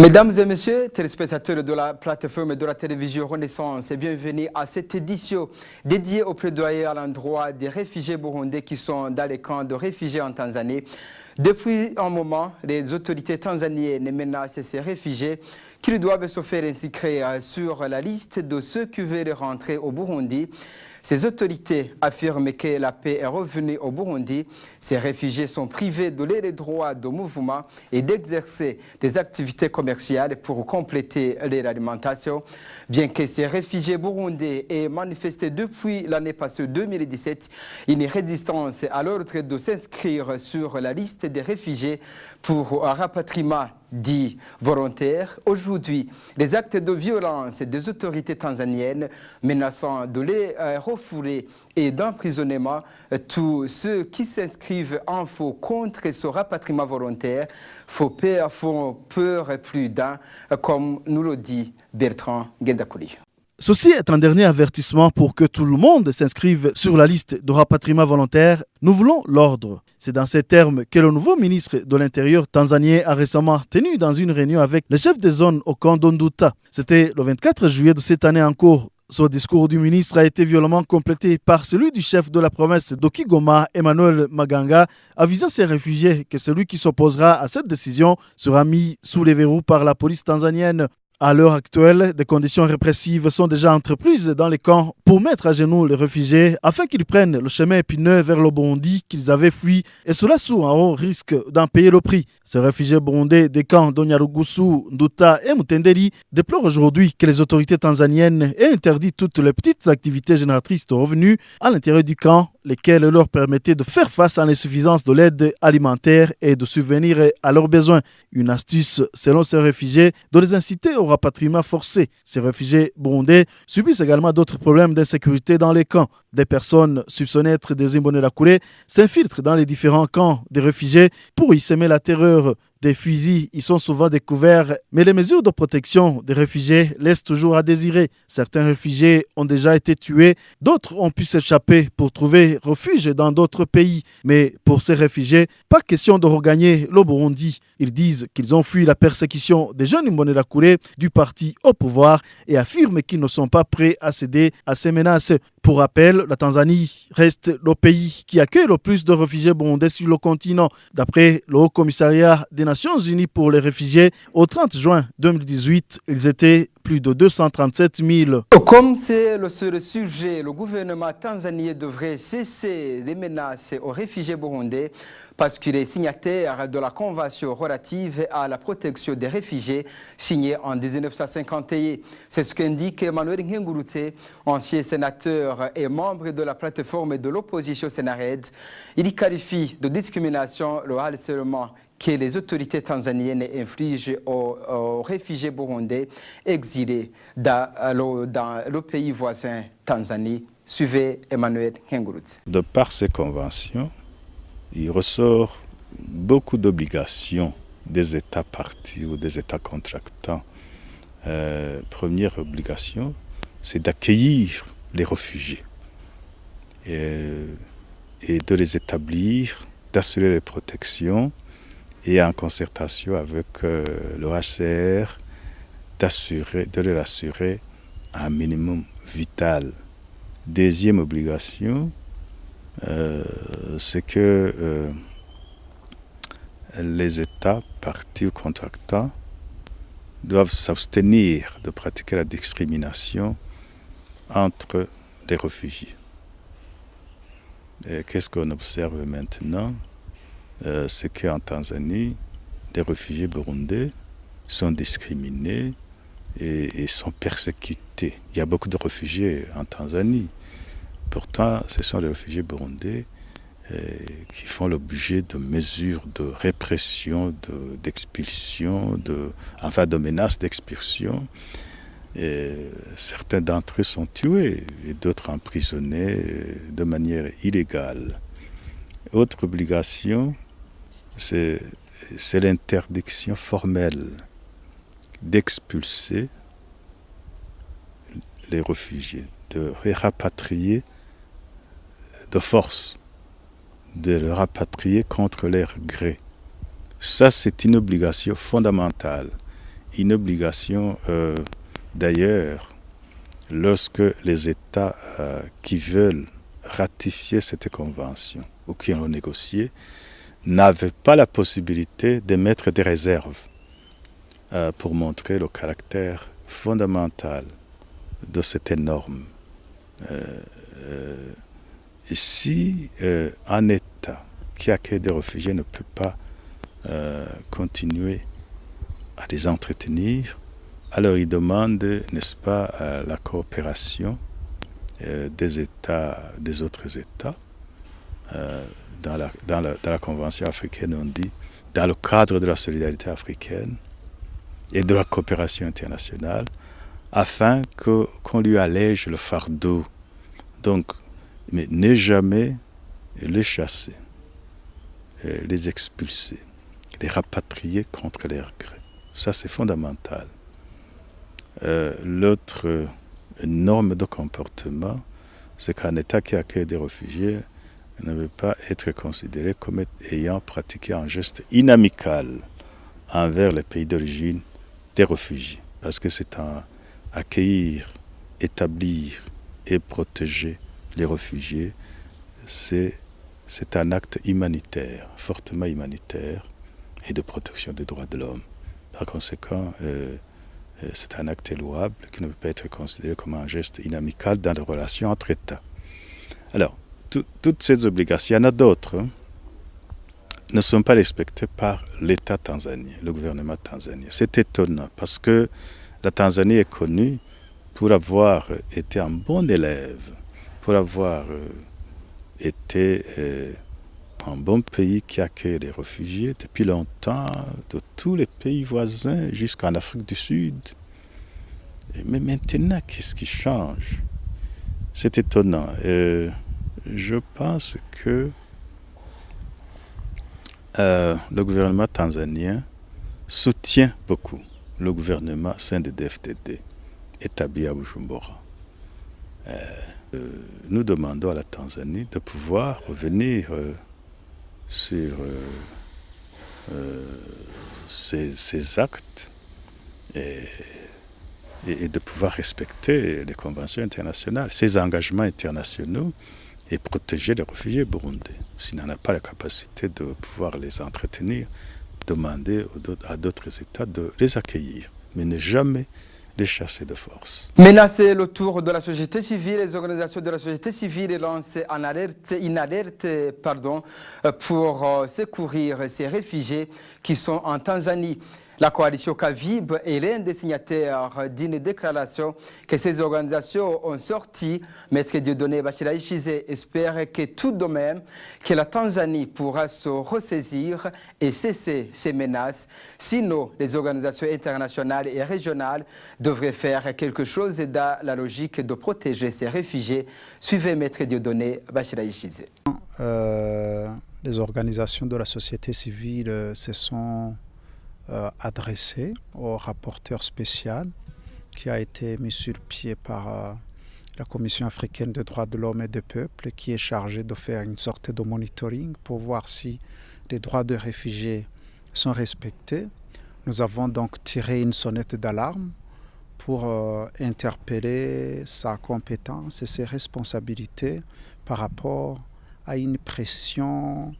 Mesdames et messieurs, téléspectateurs de la plateforme de la télévision Renaissance, et bienvenue à cette édition dédiée au plaidoyer à l'endroit des réfugiés burundais qui sont dans les camps de réfugiés en Tanzanie. Depuis un moment, les autorités tanzaniennes menacent ces réfugiés qui doivent se faire inscrire sur la liste de ceux qui veulent rentrer au Burundi. Ces autorités affirment que la paix est revenue au Burundi. Ces réfugiés sont privés de leurs droits de mouvement et d'exercer des activités commerciales pour compléter leur alimentation. Bien que ces réfugiés burundais aient manifesté depuis l'année passée 2017 une résistance à l'ordre de s'inscrire sur la liste des réfugiés pour un rapatriement dit volontaire. Aujourd'hui, les actes de violence des autorités tanzaniennes menaçant de les refouler et d'emprisonnement tous ceux qui s'inscrivent en faux contre ce rapatriement volontaire font peur plus d'un, comme nous le dit Bertrand Gendakouli. Ceci est un dernier avertissement pour que tout le monde s'inscrive sur la liste de rapatriement volontaire. Nous voulons l'ordre. C'est dans ces termes que le nouveau ministre de l'Intérieur tanzanien a récemment tenu dans une réunion avec les chefs des zones au camp d'Onduta. C'était le 24 juillet de cette année en cours. Ce discours du ministre a été violemment complété par celui du chef de la province d'Okigoma, Emmanuel Maganga, avisant ces réfugiés que celui qui s'opposera à cette décision sera mis sous les verrous par la police tanzanienne. À l'heure actuelle, des conditions répressives sont déjà entreprises dans les camps pour mettre à genoux les réfugiés afin qu'ils prennent le chemin épineux vers le Burundi qu'ils avaient fui, et cela sous un haut risque d'en payer le prix. Ces réfugiés burundais des camps d'Onyarugusu, Nduta et Mutenderi déplorent aujourd'hui que les autorités tanzaniennes aient interdit toutes les petites activités génératrices de revenus à l'intérieur du camp, lesquelles leur permettaient de faire face à l'insuffisance de l'aide alimentaire et de subvenir à leurs besoins. Une astuce, selon ces réfugiés, de les inciter au rapatriement forcé. Ces réfugiés burundais subissent également d'autres problèmes d'insécurité dans les camps. Des personnes soupçonnées d'être des Imbonerakure s'infiltrent dans les différents camps des réfugiés pour y semer la terreur. Des fusils y sont souvent découverts, mais les mesures de protection des réfugiés laissent toujours à désirer. Certains réfugiés ont déjà été tués, d'autres ont pu s'échapper pour trouver refuge dans d'autres pays. Mais pour ces réfugiés, pas question de regagner le Burundi. Ils disent qu'ils ont fui la persécution des jeunes Imbonerakure du parti au pouvoir et affirment qu'ils ne sont pas prêts à céder à ces menaces. Pour rappel, la Tanzanie reste le pays qui accueille le plus de réfugiés burundais sur le continent. D'après le Haut Commissariat des Nations Unies pour les réfugiés, au 30 juin 2018, ils étaient plus de 237 000. Comme c'est le seul sujet, le gouvernement tanzanien devrait cesser les menaces aux réfugiés burundais parce qu'il est signataire de la Convention relative à la protection des réfugiés signée en 1951. C'est ce qu'indique Emmanuel Nkengurutse, ancien sénateur et membre de la plateforme de l'opposition Sénared. Il qualifie de discrimination le harcèlement que les autorités tanzaniennes infligent aux réfugiés burundais exilés dans le pays voisin Tanzanie. Suivez Emmanuel Nkengurutse. De par ces conventions, il ressort beaucoup d'obligations des États partis ou des États contractants. Première obligation, c'est d'accueillir les réfugiés et de les établir, d'assurer les protections et en concertation avec le HCR, de leur assurer un minimum vital. Deuxième obligation, c'est que les États partis ou contractants doivent s'abstenir de pratiquer la discrimination entre les réfugiés. Et qu'est-ce qu'on observe maintenant? C'est qu'en Tanzanie, les réfugiés burundais sont discriminés et sont persécutés. Il y a beaucoup de réfugiés en Tanzanie. Pourtant, ce sont les réfugiés burundais qui font l'objet de mesures de répression, d'expulsion, de menaces d'expulsion. Certains d'entre eux sont tués et d'autres emprisonnés de manière illégale. Autre obligation, c'est l'interdiction formelle d'expulser les réfugiés, de les rapatrier de force, de les rapatrier contre leur gré. Ça, c'est une obligation fondamentale. une obligation d'ailleurs lorsque les États qui veulent ratifier cette convention ou qui ont négocié n'avaient pas la possibilité d'émettre des réserves pour montrer le caractère fondamental de cette norme. Si un État qui accueille des réfugiés ne peut pas continuer à les entretenir, alors il demande, n'est-ce pas, la coopération des autres États. Dans la Convention africaine, on dit, dans le cadre de la solidarité africaine et de la coopération internationale, afin qu'on lui allège le fardeau. Donc, mais ne jamais les chasser, les expulser, les rapatrier contre les regrets. Ça, c'est fondamental. L'autre norme de comportement, c'est qu'un État qui accueille des réfugiés ne veut pas être considéré comme ayant pratiqué un geste inamical envers les pays d'origine des réfugiés. Parce que c'est accueillir, établir et protéger les réfugiés, c'est un acte humanitaire, fortement humanitaire, et de protection des droits de l'homme. Par conséquent, c'est un acte louable qui ne peut pas être considéré comme un geste inamical dans les relations entre États. Alors, toutes ces obligations, il y en a d'autres, ne sont pas respectées par l'État tanzanien, le gouvernement tanzanien. C'est étonnant parce que la Tanzanie est connue pour avoir été un bon élève, pour avoir été un bon pays qui accueille les réfugiés depuis longtemps, de tous les pays voisins jusqu'en Afrique du Sud. Mais maintenant, qu'est-ce qui change? C'est étonnant. Je pense que le gouvernement tanzanien soutient beaucoup le gouvernement CNDD-FDD établi à Bujumbura. Nous demandons à la Tanzanie de pouvoir revenir sur ces actes et de pouvoir respecter les conventions internationales, ces engagements internationaux et protéger les réfugiés burundais. S'il n'en a pas la capacité de pouvoir les entretenir, demander à d'autres États de les accueillir, mais ne jamais les chasser de force. Maintenant, c'est le tour de la société civile. Les organisations de la société civile lancent une alerte pour secourir ces réfugiés qui sont en Tanzanie. La coalition Kavib est l'un des signataires d'une déclaration que ces organisations ont sortie. Maître Dieudonné Bachila Ishizé espère que tout de même que la Tanzanie pourra se ressaisir et cesser ces menaces. Sinon, les organisations internationales et régionales devraient faire quelque chose dans la logique de protéger ces réfugiés. Suivez Maître Dieudonné Bachila Ishizé. Les organisations de la société civile se sont adressé au rapporteur spécial qui a été mis sur pied par la Commission africaine des droits de l'homme et des peuples, qui est chargée de faire une sorte de monitoring pour voir si les droits des réfugiés sont respectés. Nous avons donc tiré une sonnette d'alarme pour interpeller sa compétence et ses responsabilités par rapport à une pression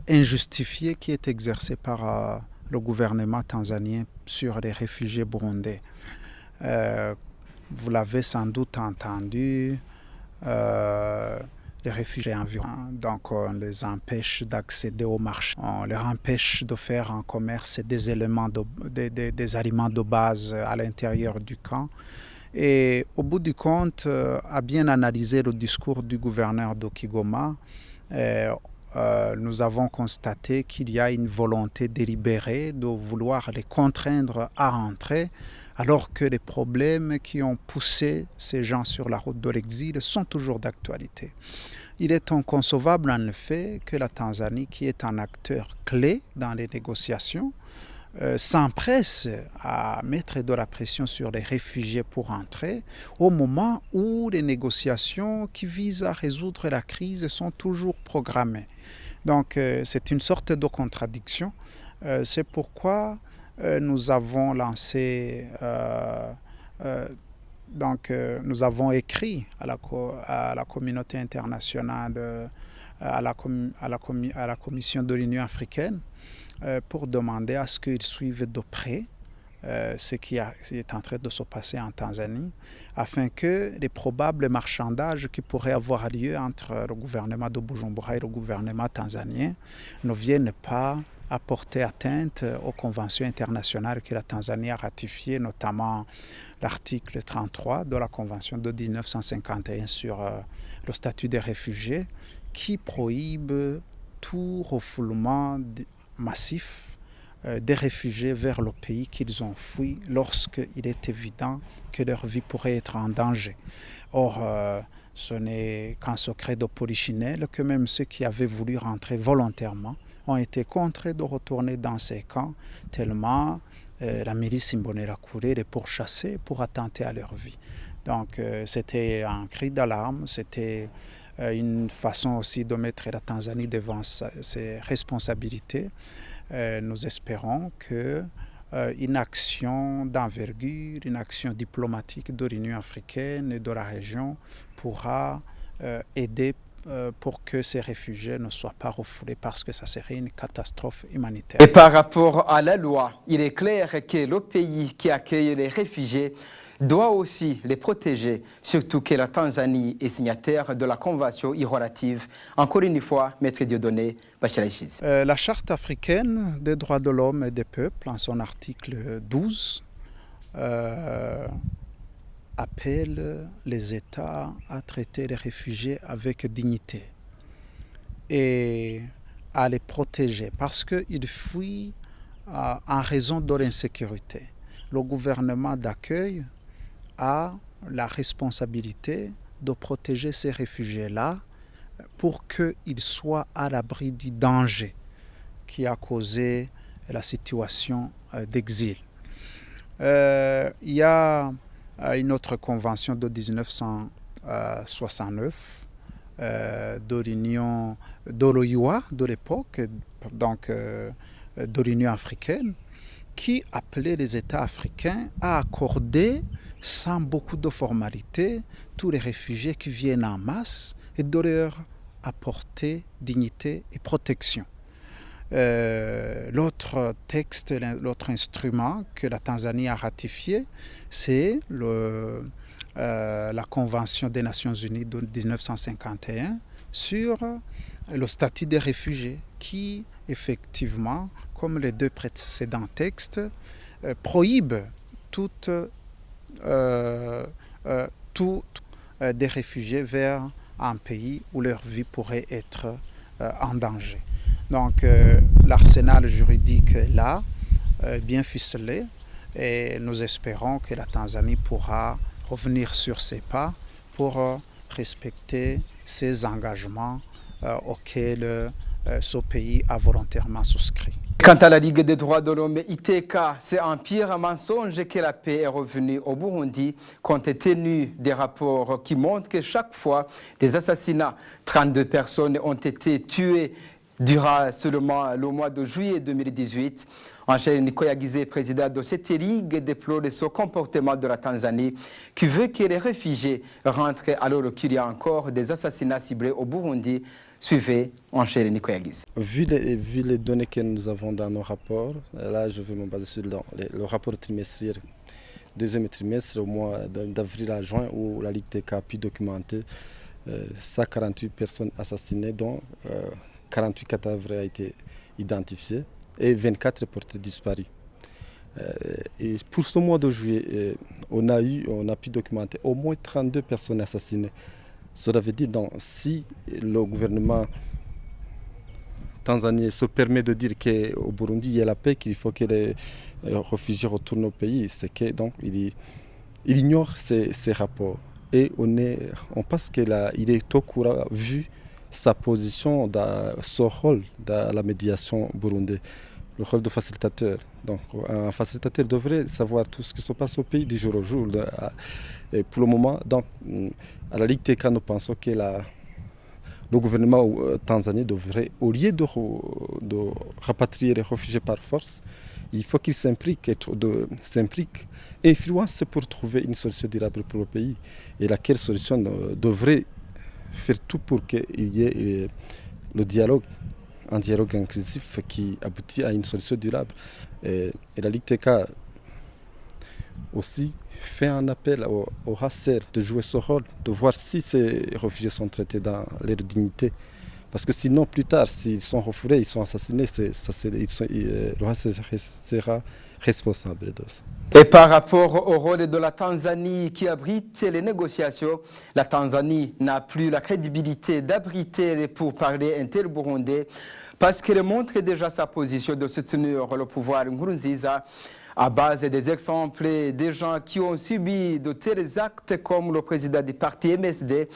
injustifiée qui est exercée par le gouvernement tanzanien sur les réfugiés burundais. Vous l'avez sans doute entendu, les réfugiés environ, donc on les empêche d'accéder au marché, on les empêche de faire un commerce des éléments, des aliments de base à l'intérieur du camp. Et au bout du compte, à bien analyser le discours du gouverneur de Kigoma, nous avons constaté qu'il y a une volonté délibérée de vouloir les contraindre à rentrer, alors que les problèmes qui ont poussé ces gens sur la route de l'exil sont toujours d'actualité. Il est inconcevable en effet que la Tanzanie, qui est un acteur clé dans les négociations, s'empresse à mettre de la pression sur les réfugiés pour entrer au moment où les négociations qui visent à résoudre la crise sont toujours programmées. Donc c'est une sorte de contradiction. C'est pourquoi nous avons lancé, nous avons écrit à la communauté internationale, à la Commission de l'Union africaine, pour demander à ce qu'ils suivent de près ce qui est en train de se passer en Tanzanie, afin que les probables marchandages qui pourraient avoir lieu entre le gouvernement de Bujumbura et le gouvernement tanzanien ne viennent pas apporter atteinte aux conventions internationales que la Tanzanie a ratifiées, notamment l'article 33 de la Convention de 1951 sur le statut des réfugiés, qui prohibe tout refoulement massif des réfugiés vers le pays qu'ils ont fui lorsqu'il est évident que leur vie pourrait être en danger. Or, ce n'est qu'un secret de polichinelle que même ceux qui avaient voulu rentrer volontairement ont été contraints de retourner dans ces camps, tellement la milice Imbonerakure les pourchassait pour attenter à leur vie. Donc c'était un cri d'alarme, c'était une façon aussi de mettre la Tanzanie devant ses responsabilités. Nous espérons qu'une action d'envergure, une action diplomatique de l'Union africaine et de la région pourra aider pour que ces réfugiés ne soient pas refoulés, parce que ça serait une catastrophe humanitaire. Et par rapport à la loi, il est clair que le pays qui accueille les réfugiés doit aussi les protéger, surtout que la Tanzanie est signataire de la Convention relative. Encore une fois, Maître Dieudonné Bachelachiz. La Charte africaine des droits de l'homme et des peuples, en son article 12, appelle les États à traiter les réfugiés avec dignité et à les protéger parce qu'ils fuient en raison de l'insécurité. Le gouvernement d'accueil a la responsabilité de protéger ces réfugiés-là pour qu'ils soient à l'abri du danger qui a causé la situation d'exil. Il y a une autre convention de 1969 de l'Union de l'OIA de l'époque, donc de l'Union africaine, qui appelait les États africains à accorder sans beaucoup de formalités tous les réfugiés qui viennent en masse et de leur apporter dignité et protection. L'autre texte, l'autre instrument que la Tanzanie a ratifié, c'est la Convention des Nations Unies de 1951 sur le statut des réfugiés qui, effectivement, comme les deux précédents textes, prohibe toutes des réfugiés vers un pays où leur vie pourrait être en danger. Donc l'arsenal juridique est là, bien ficelé, et nous espérons que la Tanzanie pourra revenir sur ses pas pour respecter ses engagements auxquels ce pays a volontairement souscrit. Quant à la Ligue des droits de l'homme, ITK, c'est un pire mensonge que la paix est revenue au Burundi, compte tenu des rapports qui montrent que chaque fois des assassinats, 32 personnes ont été tuées durant seulement le mois de juillet 2018. Angèle Nikoyagize, président de cette ligue, déplore ce comportement de la Tanzanie qui veut que les réfugiés rentrent alors qu'il y a encore des assassinats ciblés au Burundi. Suivez Angèle Nikoyagize. Vu les données que nous avons dans nos rapports, là je vais me baser sur le rapport trimestriel, deuxième trimestre au mois d'avril à juin, où la Ligue TK a pu documenter 148 personnes assassinées, dont 48 cadavres ont été identifiés et 24 portés disparus. Et pour ce mois de juillet, on a pu documenter au moins 32 personnes assassinées. Cela veut dire que si le gouvernement tanzanien se permet de dire qu'au Burundi il y a la paix, qu'il faut que les réfugiés retournent au pays, c'est que donc il ignore ces rapports. Et on pense qu'il est au courant, vu sa position, son rôle dans la médiation burundaise, le rôle de facilitateur. Donc un facilitateur devrait savoir tout ce qui se passe au pays du jour au jour. Et pour le moment, donc, à la Ligue TK, nous pensons que le gouvernement tanzanien devrait, au lieu de rapatrier les réfugiés par force, Il faut qu'ils s'impliquent, influencent pour trouver une solution durable pour le pays. Et laquelle solution devrait faire tout pour qu'il y ait le dialogue, un dialogue inclusif qui aboutit à une solution durable. Et la Ligue TK aussi fait un appel au HCR de jouer ce rôle, de voir si ces réfugiés sont traités dans leur dignité. Parce que sinon, plus tard, s'ils sont refoulés, ils sont assassinés, le HCR sera responsable de ça. Et par rapport au rôle de la Tanzanie qui abrite les négociations, la Tanzanie n'a plus la crédibilité d'abriter les pourparlers inter-burundais parce qu'elle montre déjà sa position de soutenir le pouvoir Nkurunziza à base des exemples des gens qui ont subi de tels actes comme le président du parti MSD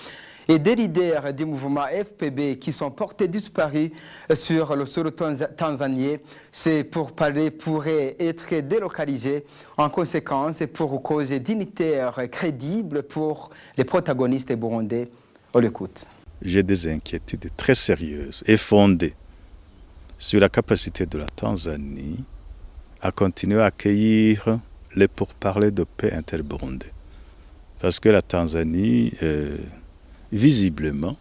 et des leaders du mouvement FPB qui sont portés disparus sur le sol tanzanien. Ces pourparlers pourraient être délocalisés en conséquence pour cause dignitaire crédible pour les protagonistes burundais. On l'écoute. J'ai des inquiétudes très sérieuses et fondées sur la capacité de la Tanzanie à continuer à accueillir les pourparlers de paix inter-burundais. Parce que la Tanzanie, visiblement,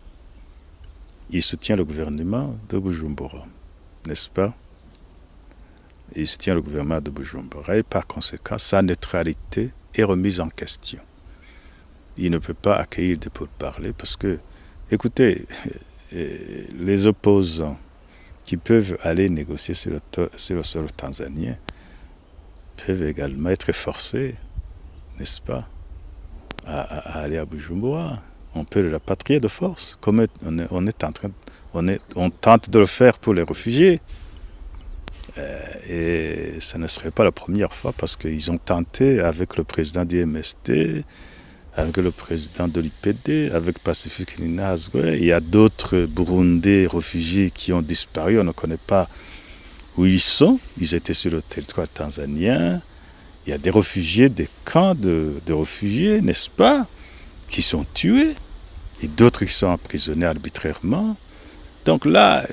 il soutient le gouvernement de Bujumbura, n'est-ce pas? Il soutient le gouvernement de Bujumbura et par conséquent, sa neutralité est remise en question. Il ne peut pas accueillir des pourparlers parce que, écoutez, les opposants qui peuvent aller négocier sur le sol tanzanien peuvent également être forcés, n'est-ce pas, à aller à Bujumbura. On peut le rapatrier de force, comme on tente de le faire pour les réfugiés. Et ce ne serait pas la première fois parce qu'ils ont tenté avec le président du MST, avec le président de l'IPD, avec Pacifique Ninazwe. Il y a d'autres Burundais réfugiés qui ont disparu, on ne connaît pas où ils sont. Ils étaient sur le territoire tanzanien. Il y a des réfugiés, des camps de réfugiés, n'est-ce pas, qui sont tués, et d'autres qui sont emprisonnés arbitrairement. Donc là,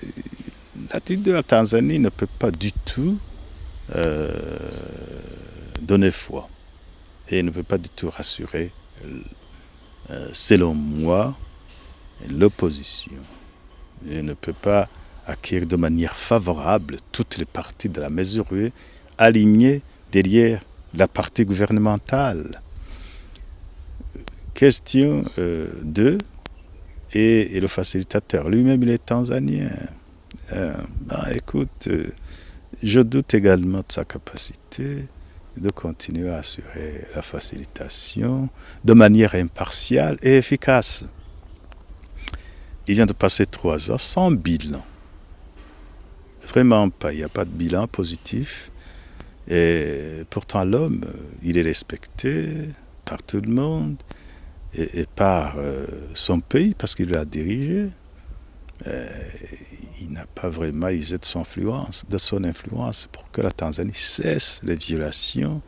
l'attitude de la Tanzanie ne peut pas du tout donner foi, et ne peut pas du tout rassurer, selon moi, l'opposition. Elle ne peut pas acquérir de manière favorable toutes les parties de la mesure alignées derrière la partie gouvernementale. Question 2, et le facilitateur lui-même, il est tanzanien. Écoute, je doute également de sa capacité de continuer à assurer la facilitation de manière impartiale et efficace. Il vient de passer 3 ans sans bilan. Vraiment pas, il n'y a pas de bilan positif. Et pourtant l'homme, il est respecté par tout le monde et par son pays parce qu'il l'a dirigé. Il n'a pas vraiment usé de son influence pour que la Tanzanie cesse les violations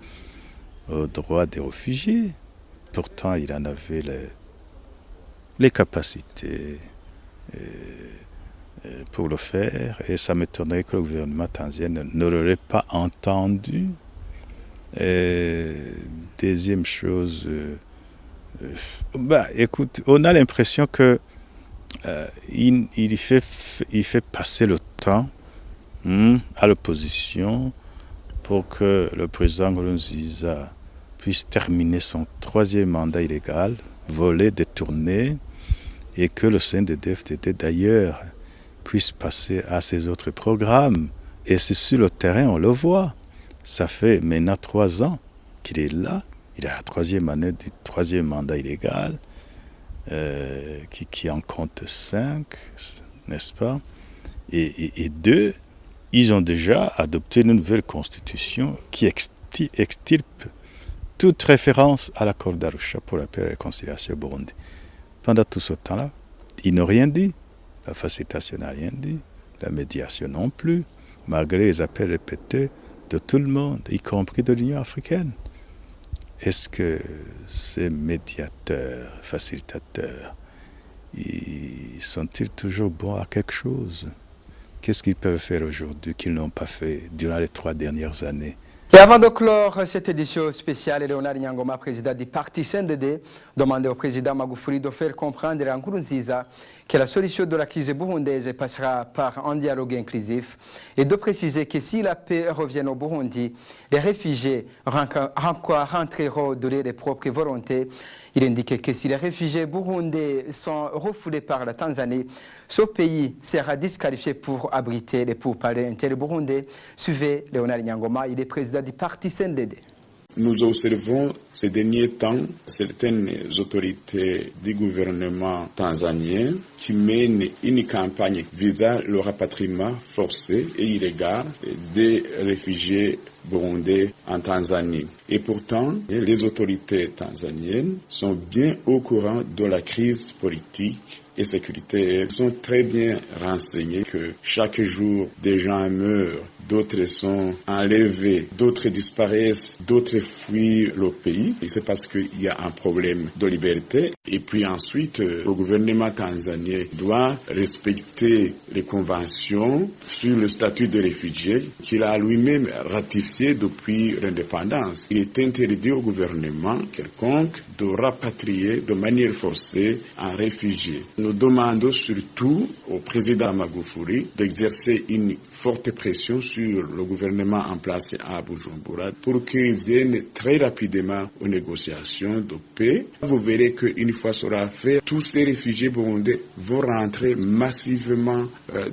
aux droits des réfugiés. Pourtant, il en avait les capacités pour le faire, et ça m'étonnerait que le gouvernement tanzanien ne l'aurait pas entendu. Deuxième chose, écoute, on a l'impression que il fait passer le temps à l'opposition pour que le président Nkurunziza puisse terminer son 3e mandat illégal, volé, détourné, et que le CNDD-FDD d'ailleurs puisse passer à ses autres programmes. Et c'est sur le terrain, on le voit. Ça fait maintenant 3 ans qu'il est là. Il a la 3e année du 3e mandat illégal, qui en compte 5, n'est-ce pas? Et 2, ils ont déjà adopté une nouvelle constitution qui extirpe toute référence à l'accord d'Arusha pour la paix et la réconciliation au Burundi. Pendant tout ce temps-là, ils n'ont rien dit. La facilitation n'a rien dit, la médiation non plus, malgré les appels répétés de tout le monde, y compris de l'Union africaine. Est-ce que ces médiateurs, facilitateurs, sont-ils toujours bons à quelque chose? Qu'est-ce qu'ils peuvent faire aujourd'hui qu'ils n'ont pas fait durant les 3 dernières années? Et avant de clore cette édition spéciale, Léonard Nyangoma, président du parti CNDD, demandait au président Magufuli de faire comprendre à Nkurunziza que la solution de la crise burundaise passera par un dialogue inclusif et de préciser que si la paix revient au Burundi, les réfugiés rentreront de leur propre volonté. Il indique que si les réfugiés burundais sont refoulés par la Tanzanie, ce pays sera disqualifié pour abriter les pourparlers inter-burundais. Suivez Léonard Nyangoma, il est président du parti CNDD. Nous observons ces derniers temps certaines autorités du gouvernement tanzanien qui mènent une campagne visant le rapatriement forcé et illégal des réfugiés burundais en Tanzanie. Et pourtant, les autorités tanzaniennes sont bien au courant de la crise politique et sécuritaire. Elles sont très bien renseignées que chaque jour des gens meurent, d'autres sont enlevés, d'autres disparaissent, d'autres fuient le pays. Et c'est parce qu'il y a un problème de liberté. Et puis ensuite, le gouvernement tanzanien doit respecter les conventions sur le statut de réfugié qu'il a lui-même ratifié depuis l'indépendance. Il est interdit au gouvernement quelconque de rapatrier de manière forcée un réfugié. Nous demandons surtout au président Magufuli d'exercer une forte pression sur le gouvernement en place à Bujumbura pour qu'il vienne très rapidement aux négociations de paix. Vous verrez qu'une fois cela fait, tous ces réfugiés burundais vont rentrer massivement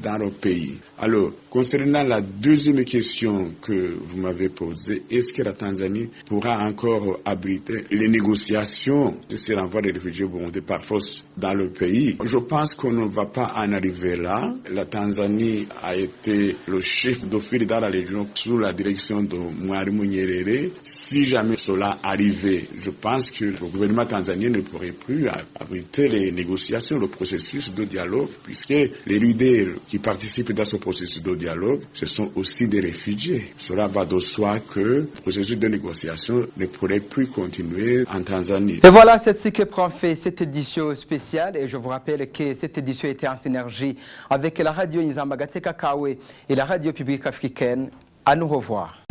dans le pays. Alors, concernant la deuxième question que vous m'avez posée, est-ce que la Tanzanie pourra encore abriter les négociations de ce renvoi des réfugiés burundais par force dans le pays? Je pense qu'on ne va pas en arriver là. La Tanzanie a été le chef de file dans la région sous la direction de Mwalimu Nyerere. Si jamais cela arrivait, je pense que le gouvernement tanzanien ne pourrait plus abriter les négociations, le processus de dialogue, puisque les leaders qui participent dans ce processus de dialogue, ce sont aussi des réfugiés. Cela va de soi que le processus de négociation ne pourrait plus continuer en Tanzanie. Et voilà, c'est ce que prend fait cette édition spéciale. Et je vous rappelle que cette édition était en synergie avec la radio Nzamba Gateka Kawe et la radio publique africaine. À nous revoir.